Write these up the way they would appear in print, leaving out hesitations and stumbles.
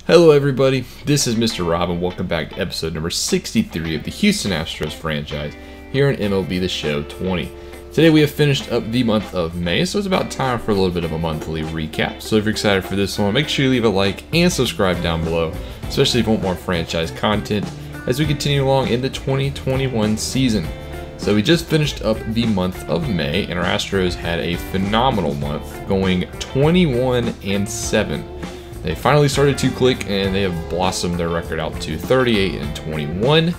Hello everybody, this is Mr. Rob and welcome back to episode number 63 of the Houston Astros franchise here on MLB The Show 20. Today we have finished up the month of May, so it's about time for a little bit of a monthly recap. So if you're excited for this one, make sure you leave a like and subscribe down below, especially if you want more franchise content as we continue along in the 2021 season. So we just finished up the month of May and our Astros had a phenomenal month going 21-7. They finally started to click and they have blossomed their record out to 38-21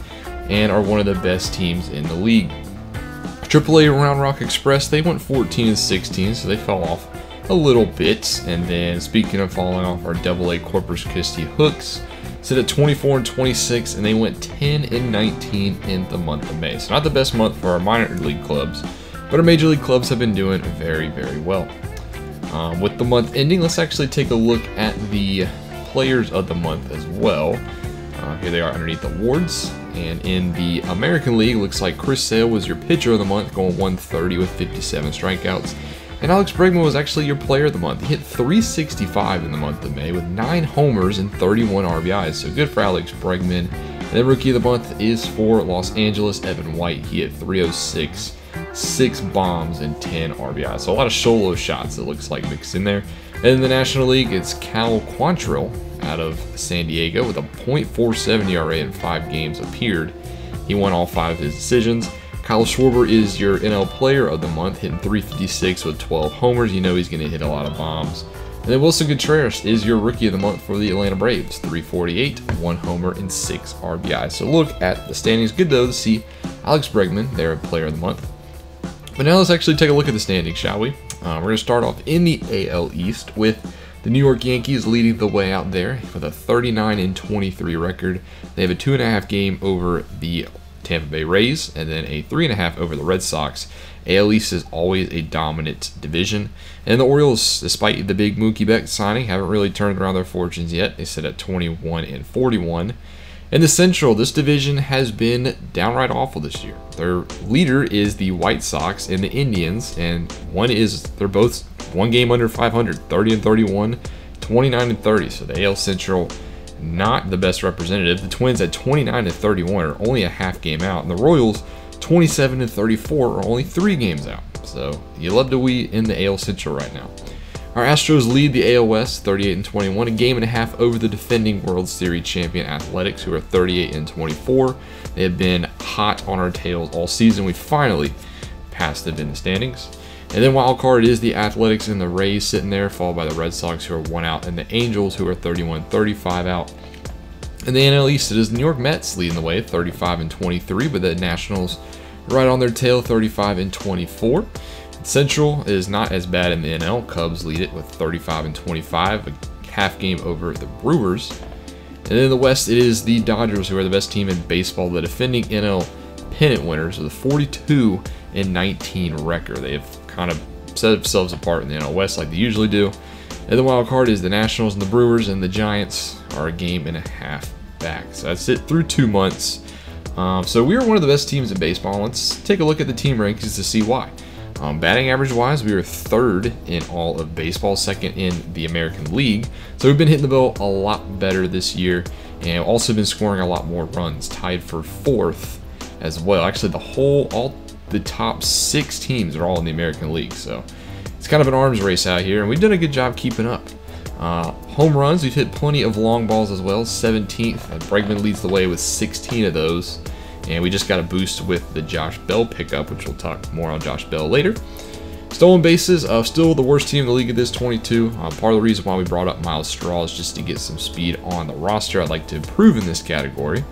and are one of the best teams in the league. AAA Round Rock Express, they went 14-16, so they fell off a little bit. And then speaking of falling off, our AA Corpus Christi Hooks sit at 24-26 and they went 10-19 in the month of May. So not the best month for our minor league clubs, but our major league clubs have been doing very, very well. With the month ending, let's actually take a look at the players of the month as well. Here they are underneath awards. And in the American League, looks like Chris Sale was your pitcher of the month, going 130 with 57 strikeouts. And Alex Bregman was actually your player of the month. He hit 365 in the month of May with 9 homers and 31 RBIs. So good for Alex Bregman. And then rookie of the month is for Los Angeles, Evan White. He hit 306. 6 bombs and 10 RBIs. So a lot of solo shots, it looks like, mixed in there. And in the National League, it's Cal Quantrill out of San Diego with a .47 ERA in 5 games appeared. He won all 5 of his decisions. Kyle Schwarber is your NL Player of the Month, hitting 356 with 12 homers. You know he's going to hit a lot of bombs. And then Wilson Contreras is your Rookie of the Month for the Atlanta Braves, 348, 1 homer, and 6 RBIs. So look at the standings. Good though to see Alex Bregman, their Player of the Month. But now let's actually take a look at the standings, shall we? We're going to start off in the AL East with the New York Yankees leading the way out there with a 39-23 record. They have a 2.5 game over the Tampa Bay Rays and then a 3.5 over the Red Sox. AL East is always a dominant division. And the Orioles, despite the big Mookie Betts signing, haven't really turned around their fortunes yet. They sit at 21-41. In the Central, this division has been downright awful this year. Their leader is the White Sox and the Indians, and they're both 1 game under 500, 30-31, 29-30. So the AL Central, not the best representative. The Twins at 29-31 are only a half game out, and the Royals 27-34 are only 3 games out. So you love to be in the AL Central right now. Our Astros lead the AL West 38-21, a game and a half over the defending World Series champion Athletics, who are 38-24. They have been hot on our tails all season. We finally passed them in the standings. And then wild card is the Athletics and the Rays sitting there, followed by the Red Sox, who are 1 out, and the Angels, who are 31-35 out. In the NL East, it is the New York Mets leading the way, 35-23, but the Nationals right on their tail, 35-24. Central is not as bad in the NL. Cubs lead it with 35-25, a half game over the Brewers. And then in the West, it is the Dodgers, who are the best team in baseball, the defending NL pennant winners with a 42-19 record. They have kind of set themselves apart in the NL West like they usually do. And the wild card is the Nationals and the Brewers, and the Giants are a game and a half back. So that's it through 2 months. So we are one of the best teams in baseball. Let's take a look at the team rankings to see why. Batting average wise, we are 3rd in all of baseball, 2nd in the American League. So we've been hitting the ball a lot better this year and also been scoring a lot more runs, tied for 4th as well. Actually, all the top 6 teams are all in the American League. So it's kind of an arms race out here, and we've done a good job keeping up. Home runs, we've hit plenty of long balls as well, 17th. Bregman leads the way with 16 of those. And we just got a boost with the Josh Bell pickup, which we'll talk more on Josh Bell later. Stolen bases, still the worst team in the league at this 22. Part of the reason why we brought up Miles Straw is just to get some speed on the roster. I'd like to improve in this category.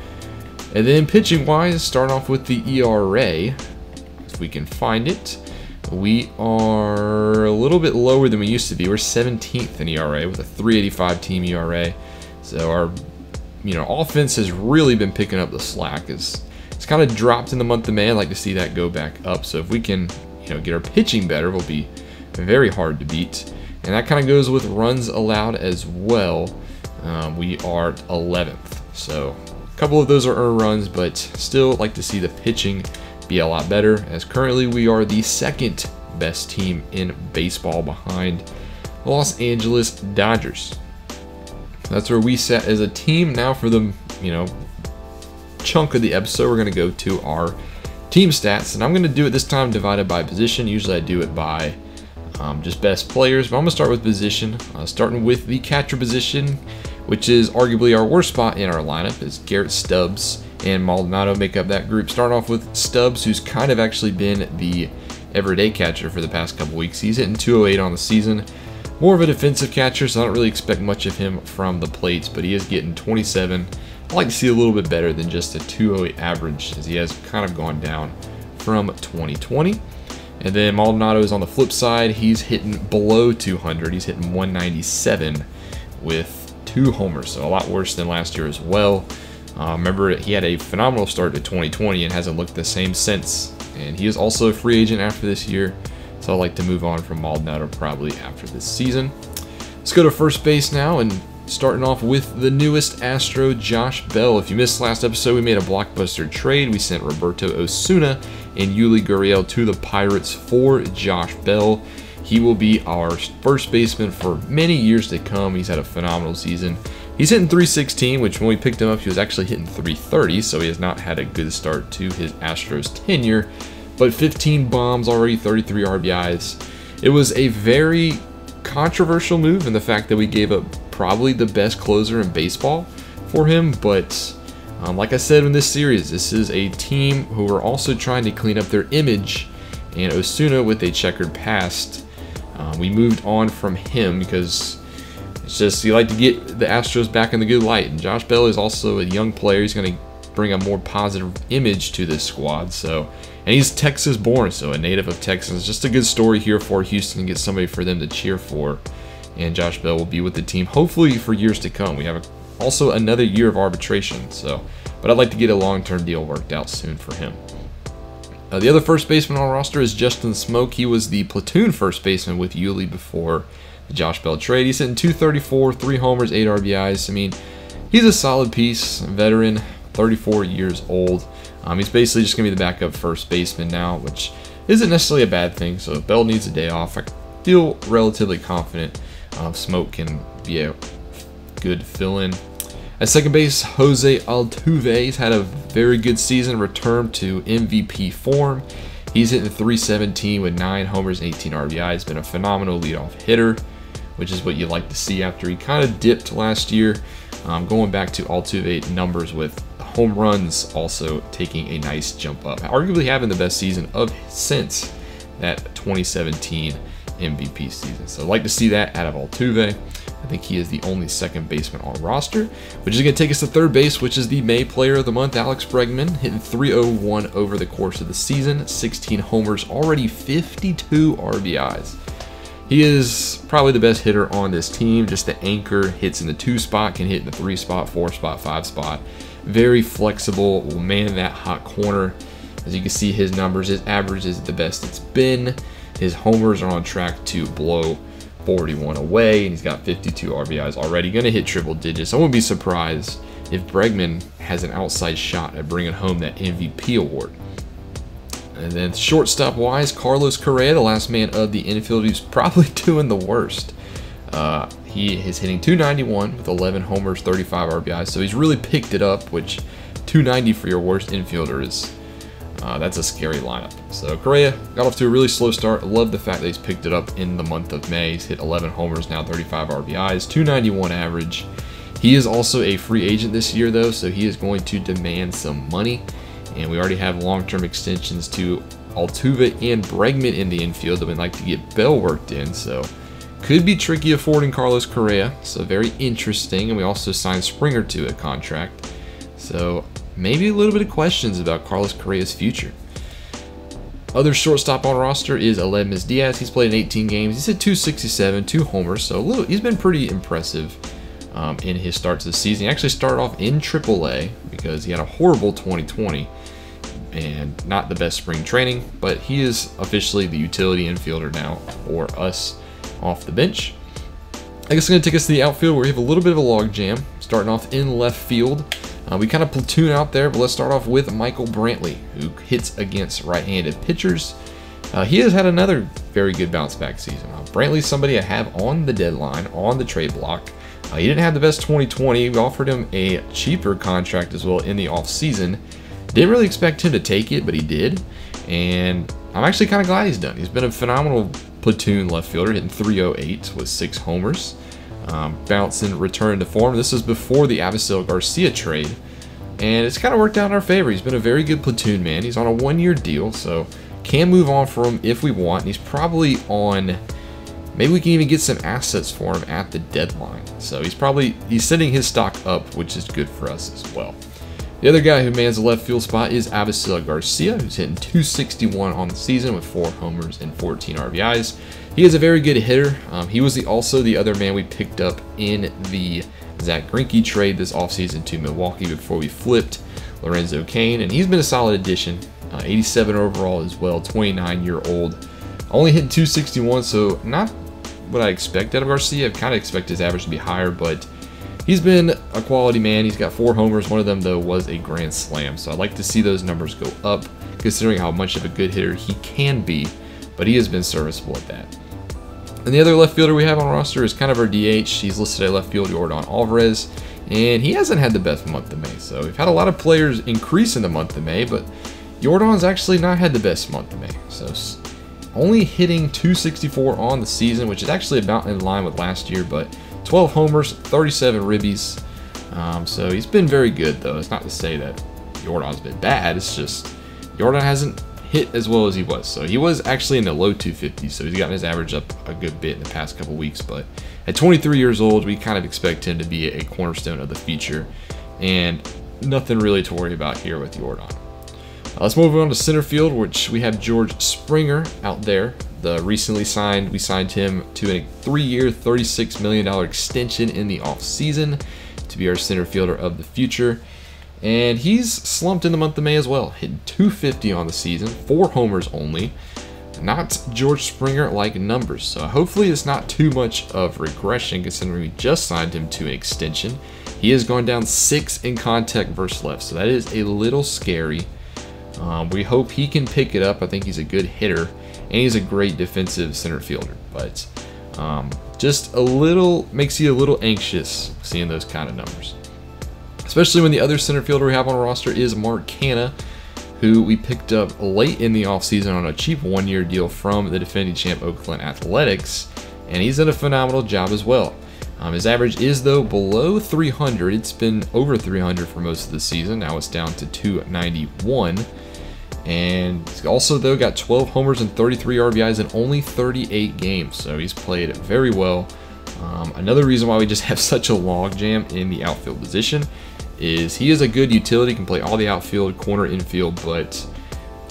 And then pitching-wise, starting off with the ERA, if we can find it. We are a little bit lower than we used to be. We're 17th in ERA with a 3.85 team ERA. So our offense has really been picking up the slack. It's kind of dropped in the month of May. I'd like to see that go back up. So if we can, get our pitching better, we'll be very hard to beat. And that kind of goes with runs allowed as well. We are 11th. So a couple of those are earned runs, but still like to see the pitching be a lot better, as currently we are the 2nd best team in baseball behind Los Angeles Dodgers. That's where we sat as a team. Now for the, chunk of the episode, we're going to go to our team stats, and I'm going to do it this time divided by position. Usually I do it by just best players, but I'm going to start with position, starting with the catcher position, which is arguably our worst spot in our lineup, as Garrett Stubbs and Maldonado make up that group. Starting off with Stubbs, who's kind of actually been the everyday catcher for the past couple weeks. He's hitting 208 on the season. More of a defensive catcher, so I don't really expect much of him from the plates, but he is getting 27. I'd like to see a little bit better than just a 208 average, as he has kind of gone down from 2020. And then Maldonado is on the flip side. He's hitting below 200. He's hitting 197 with 2 homers, so a lot worse than last year as well. Remember, he had a phenomenal start to 2020 and hasn't looked the same since. And he is also a free agent after this year, so I'd like to move on from Maldonado probably after this season. Let's go to first base now, and starting off with the newest Astro, Josh Bell. If you missed last episode, we made a blockbuster trade. We sent Roberto Osuna and Yuli Gurriel to the Pirates for Josh Bell. He will be our first baseman for many years to come. He's had a phenomenal season. He's hitting 316, which when we picked him up, he was actually hitting 330, so he has not had a good start to his Astros tenure. But 15 bombs already, 33 RBIs. It was a very controversial move in the fact that we gave up probably the best closer in baseball for him, but like I said in this series, this is a team who are also trying to clean up their image, and Osuna, with a checkered past, we moved on from him because it's just, you like to get the Astros back in the good light, and Josh Bell is also a young player. He's going to bring a more positive image to this squad, and he's Texas born, so a native of Texas. It's just a good story here for Houston to get somebody for them to cheer for, and Josh Bell will be with the team hopefully for years to come. We have also another year of arbitration, but I'd like to get a long-term deal worked out soon for him. The other first baseman on our roster is Justin Smoke. He was the platoon first baseman with Yuli before the Josh Bell trade. He's hitting 234, 3 homers, 8 RBIs. I mean, he's a solid piece, veteran, 34 years old. He's basically just going to be the backup first baseman now, which isn't necessarily a bad thing. So if Bell needs a day off, I feel relatively confident Smoke can be a good fill-in. At second base, Jose Altuve. He's had a very good season, returned to MVP form. He's hitting 317 with 9 homers and 18 RBIs. Been a phenomenal leadoff hitter, which is what you like to see after he kind of dipped last year. Going back to Altuve numbers with home runs also taking a nice jump up. Arguably having the best season since that 2017 MVP season. So I'd like to see that out of Altuve. I think he is the only second baseman on roster, which is going to take us to third base, which is the May Player of the Month, Alex Bregman, hitting 301 over the course of the season, 16 homers, already 52 RBIs. He is probably the best hitter on this team, just the anchor, hits in the 2 spot, can hit in the 3 spot, 4 spot, 5 spot. Very flexible, will man that hot corner. As you can see, his numbers, his average is the best it's been. His homers are on track to blow 41 away, and he's got 52 RBIs already. Going to hit triple digits. I wouldn't be surprised if Bregman has an outside shot at bringing home that MVP award. And then shortstop wise, Carlos Correa, the last man of the infield, who's probably doing the worst. He is hitting 291 with 11 homers, 35 RBIs, so he's really picked it up, which 290 for your worst infielder is that's a scary lineup. So Correa got off to a really slow start. I love the fact that he's picked it up in the month of May. He's hit 11 homers now, 35 RBIs, 291 average. He is also a free agent this year though, so he is going to demand some money. And we already have long-term extensions to Altuve and Bregman in the infield that we'd like to get Bell worked in. So could be tricky affording Carlos Correa. So very interesting. And we also signed Springer to a contract. So maybe a little bit of questions about Carlos Correa's future. Other shortstop on roster is Aledmys Diaz. He's played in 18 games. He's hit 267, 2 homers. So he's been pretty impressive in his start to the season. He actually started off in AAA because he had a horrible 2020 and not the best spring training, but he is officially the utility infielder now for us off the bench. I guess it's going to take us to the outfield where we have a little bit of a log jam. Starting off in left field. We kind of platoon out there, but let's start off with Michael Brantley, who hits against right-handed pitchers. He has had another very good bounce-back season. Brantley's somebody I have on the deadline, on the trade block. He didn't have the best 2020. We offered him a cheaper contract as well in the offseason. Didn't really expect him to take it, but he did. And I'm actually kind of glad he's done. He's been a phenomenal platoon left fielder, hitting .308 with 6 homers. Bouncing, return to form. This was before the Avisail Garcia trade. And it's kind of worked out in our favor. He's been a very good platoon man. He's on a 1-year deal, so can move on for him if we want. And he's probably on... Maybe we can even get some assets for him at the deadline. So he's sending his stock up, which is good for us as well. The other guy who mans the left field spot is Avisail Garcia, who's hitting .261 on the season with 4 homers and 14 RBIs. He is a very good hitter. He was also the other man we picked up in the Zach Greinke trade this offseason to Milwaukee before we flipped Lorenzo Cain, and he's been a solid addition. 87 overall as well, 29-year-old. Only hitting .261, so not what I expect out of Garcia. I kind of expect his average to be higher, but he's been a quality man. He's got 4 homers. One of them, though, was a grand slam. So I'd like to see those numbers go up, considering how much of a good hitter he can be, but he has been serviceable at that. And the other left fielder we have on roster is kind of our DH. He's listed at left field, Yordan Alvarez, and he hasn't had the best month of May. So we've had a lot of players increase in the month of May, but Yordan's actually not had the best month of May. So only hitting .264 on the season, which is actually about in line with last year, but 12 homers, 37 ribbies. So he's been very good, though. It's not to say that Yordan's been bad. It's just Yordan hasn't hit as well as he was. So he was actually in the low 250s, so he's gotten his average up a good bit in the past couple weeks. But at 23 years old, we kind of expect him to be a cornerstone of the future, and nothing really to worry about here with Yordan. Let's move on to center field, which we have George Springer out there. We signed him to a 3-year, $36 million extension in the offseason to be our center fielder of the future. And he's slumped in the month of May as well, hitting .250 on the season, 4 homers only. Not George Springer-like numbers, so hopefully it's not too much of regression considering we just signed him to an extension. He has gone down 6 in contact versus left, so that is a little scary. We hope he can pick it up. I think he's a good hitter, and he's a great defensive center fielder, but just a little, makes you a little anxious seeing those kind of numbers. Especially when the other center fielder we have on our roster is Mark Canha, who we picked up late in the offseason on a cheap 1-year deal from the defending champ Oakland Athletics, and he's done a phenomenal job as well. His average is, though, below 300. It's been over 300 for most of the season. Now it's down to 291. And he's also, though, got 12 homers and 33 RBIs in only 38 games. So he's played very well. Another reason why we just have such a logjam in the outfield position is he is a good utility, can play all the outfield, corner, infield, but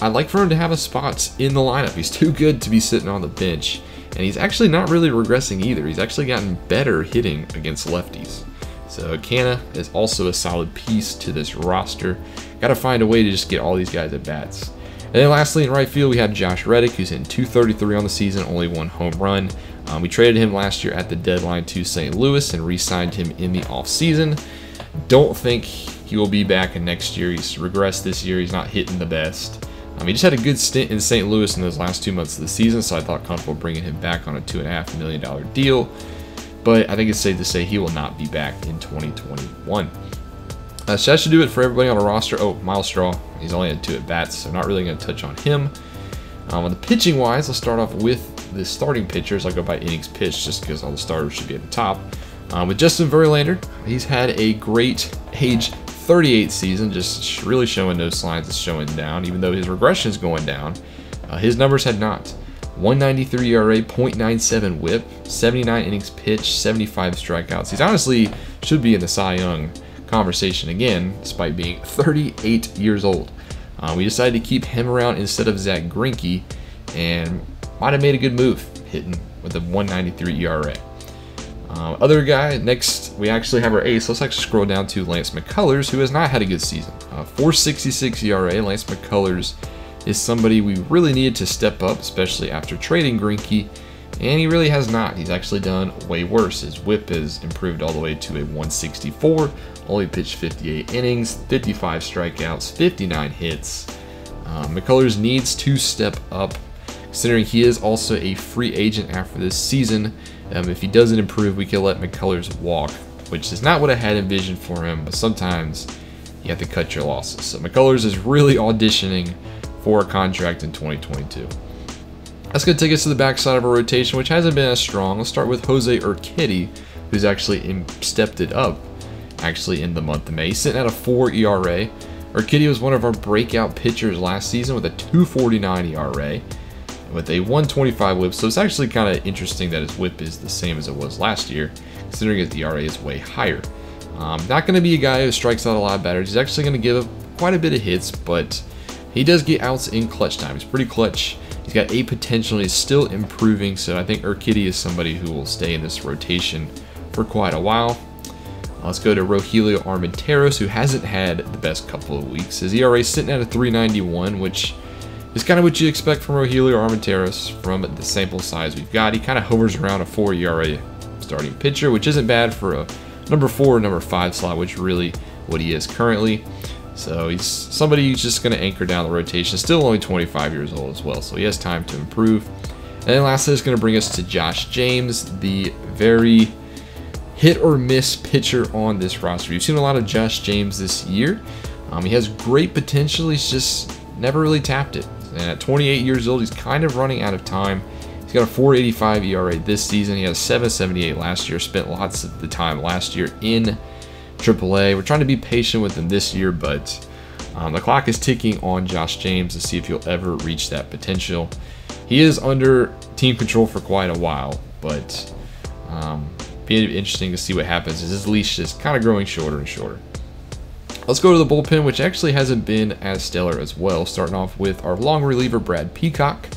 I'd like for him to have a spot in the lineup. He's too good to be sitting on the bench. And he's actually not really regressing either. He's actually gotten better hitting against lefties. So Canha is also a solid piece to this roster. Got to find a way to just get all these guys at bats. And then lastly, in right field, we have Josh Reddick, who's hitting .233 on the season, only 1 home run. We traded him last year at the deadline to St. Louis and re-signed him in the offseason. Don't think he will be back in next year. He's regressed this year. He's not hitting the best. He just had a good stint in St. Louis in those last 2 months of the season, so I thought comfortable bringing him back on a $2.5 million deal. But I think it's safe to say he will not be back in 2021. So that should do it for everybody on the roster. Oh, Miles Straw, he's only had 2 at-bats, so not really going to touch on him. On the pitching-wise, let's start off with the starting pitchers. I'll go by innings pitched just because all the starters should be at the top. With Justin Verlander, he's had a great age 38 season, just really showing no signs of slowing down, even though his regression is going down. His numbers had not. 193 ERA, .97 whip, 79 innings pitched, 75 strikeouts. He's honestly should be in the Cy Young conversation again, despite being 38 years old. We decided to keep him around instead of Zach Greinke, and might have made a good move, hitting with a 193 ERA. Other guy, next we actually have our ace. Let's actually scroll down to Lance McCullers, who has not had a good season. 4.66 ERA. Lance McCullers is somebody we really needed to step up, especially after trading Greinke, and he really has not. He's actually done way worse. His whip has improved all the way to a 164, only pitched 58 innings, 55 strikeouts, 59 hits. McCullers needs to step up, considering he is also a free agent after this season. If he doesn't improve, we can let McCullers walk which is not what I had envisioned for him, but sometimes you have to cut your losses. So McCullers is really auditioning for a contract in 2022. That's going to take us to the backside of our rotation, which hasn't been as strong. Let's start with Jose Urquidy, who's actually stepped it up in the month of May. He's sitting at a 4 ERA. Urquidy was one of our breakout pitchers last season with a 2.49 ERA with a 1.25 whip. So it's actually kind of interesting that his whip is the same as it was last year, considering his ERA is way higher. Not going to be a guy who strikes out a lot of batters. He's actually going to give up quite a bit of hits, but he does get outs in clutch time. He's pretty clutch. He's got a potential. He's still improving, so I think Urquidy is somebody who will stay in this rotation for quite a while. Let's go to Rogelio Armenteros, who hasn't had the best couple of weeks. His ERA is sitting at a 3.91, which is kind of what you expect from Rogelio Armenteros from the sample size we've got. He kind of hovers around a 4 ERA starting pitcher, which isn't bad for a number 4 or number 5 slot, which is really what he is currently. So he's somebody who's just going to anchor down the rotation. Still only 25 years old as well, so he has time to improve. And then lastly, it's going to bring us to Josh James, the very hit or miss pitcher on this roster. You've seen a lot of Josh James this year. He has great potential. He's just never really tapped it. And at 28 years old, he's kind of running out of time. He's got a 4.85 ERA this season. He had a 7.78 last year. Spent lots of the time last year in AAA. We're trying to be patient with him this year, but the clock is ticking on Josh James to see if he'll ever reach that potential. He is under team control for quite a while, but be interesting to see what happens as his leash is kind of growing shorter and shorter. Let's go to the bullpen, which actually hasn't been as stellar as well. Starting off with our long reliever, Brad Peacock.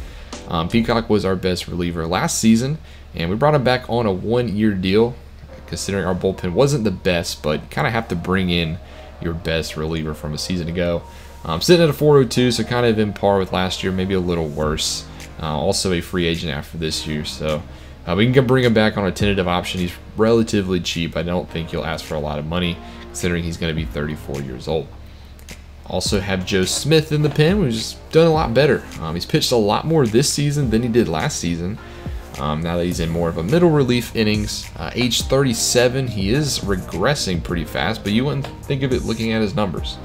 Peacock was our best reliever last season, and we brought him back on a 1-year deal, considering our bullpen wasn't the best, but you kind of have to bring in your best reliever from a season ago. Sitting at a 4.02, so kind of in par with last year, maybe a little worse. Also a free agent after this year, so we can bring him back on a tentative option. He's relatively cheap. I don't think he'll ask for a lot of money, considering he's going to be 34 years old. Also have Joe Smith in the pen, who's done a lot better. He's pitched a lot more this season than he did last season. Now that he's in more of a middle relief innings. Age 37, he is regressing pretty fast, but you wouldn't think of it looking at his numbers.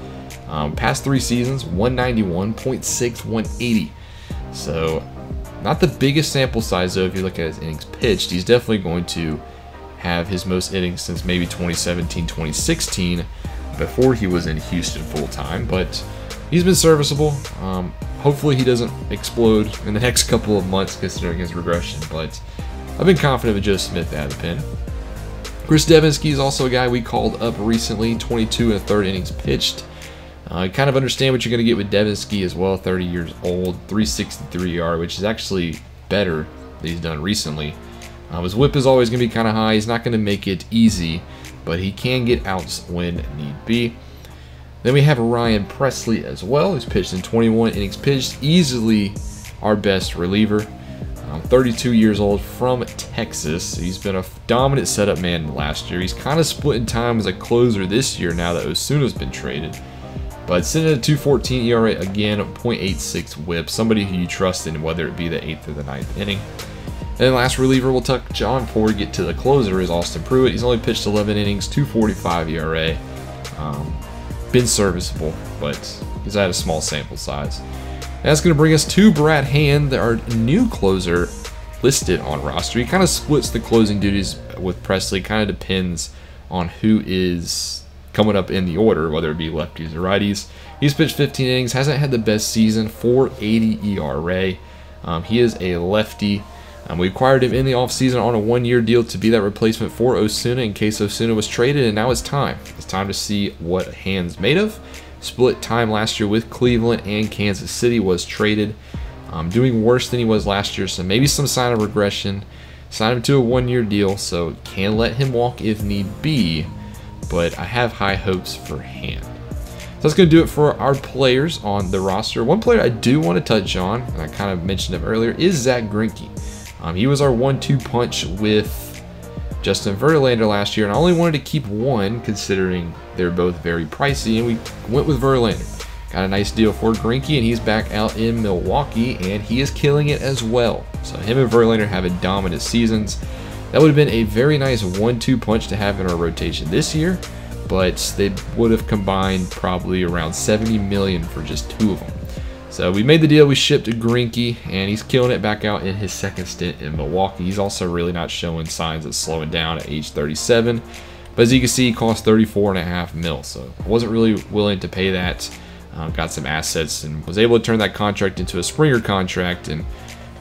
Past 3 seasons, 191.6, 180. So not the biggest sample size, though, if you look at his innings pitched. He's definitely going to have his most innings since maybe 2017, 2016, before he was in Houston full-time, but he's been serviceable. Hopefully he doesn't explode in the next couple of months considering his regression, but I've been confident with Joe Smith out of the pen. Chris Devinsky is also a guy we called up recently, 22 1/3 innings pitched. You kind of understand what you're going to get with Devinsky as well, 30 years old, 3.63 ERA, which is actually better than he's done recently. His whip is always going to be kind of high. He's not going to make it easy, but he can get outs when need be. Then we have Ryan Presley as well, who's pitched in 21 innings pitched, easily our best reliever. 32 years old from Texas. He's been a dominant setup man last year. He's kind of splitting time as a closer this year now that Osuna's been traded. But sitting at a 2.14 ERA, again, 0.86 whip, somebody who you trust in whether it be the 8th or the 9th inning. And last reliever we'll touch on before we get to the closer is Austin Pruitt. He's only pitched 11 innings, 2.45 ERA. Been serviceable, but he's had a small sample size. And that's going to bring us to Brad Hand, our new closer listed on roster. He kind of splits the closing duties with Presley. Kind of depends on who is coming up in the order, whether it be lefties or righties. He's pitched 15 innings, hasn't had the best season, 4.80 ERA. He is a lefty. We acquired him in the offseason on a 1-year deal to be that replacement for Osuna in case Osuna was traded, and now it's time. It's time to see what Hand's made of. Split time last year with Cleveland and Kansas City, was traded. Doing worse than he was last year, so maybe some sign of regression. Signed him to a 1-year deal, so can let him walk if need be, but I have high hopes for Hand. So that's going to do it for our players on the roster. One player I do want to touch on, and I kind of mentioned him earlier, is Zach Greinke. He was our 1-2 punch with Justin Verlander last year, and I only wanted to keep one considering they're both very pricey, and we went with Verlander. Got a nice deal for Greinke, and he's back out in Milwaukee, and he is killing it as well. So him and Verlander having dominant seasons. That would have been a very nice 1-2 punch to have in our rotation this year, but they would have combined probably around $70 million for just 2 of them. So we made the deal. We shipped Greinke, and he's killing it back out in his second stint in Milwaukee. He's also really not showing signs of slowing down at age 37. But as you can see, he cost $34.5 million. So I wasn't really willing to pay that. Got some assets and was able to turn that contract into a Springer contract and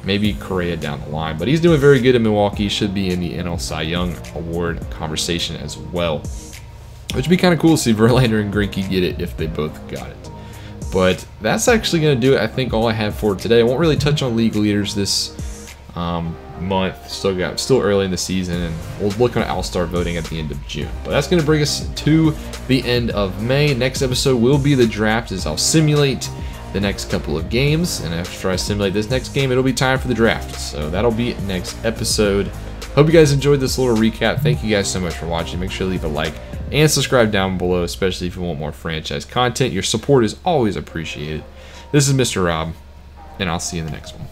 maybe Correa down the line. But he's doing very good in Milwaukee. He should be in the NL Cy Young Award conversation as well, which would be kind of cool to see Verlander and Greinke get it if they both got it. But that's actually going to do it. I think all I have for today. I won't really touch on league leaders this month. Still early in the season, and we'll look at All-Star voting at the end of June. But that's going to bring us to the end of May. Next episode will be the draft, as I'll simulate the next couple of games, and after I simulate this next game, it'll be time for the draft. So that'll be next episode. Hope you guys enjoyed this little recap. Thank you guys so much for watching. Make sure to leave a like and subscribe down below, especially if you want more franchise content. Your support is always appreciated. This is Mr. Rob, and I'll see you in the next one.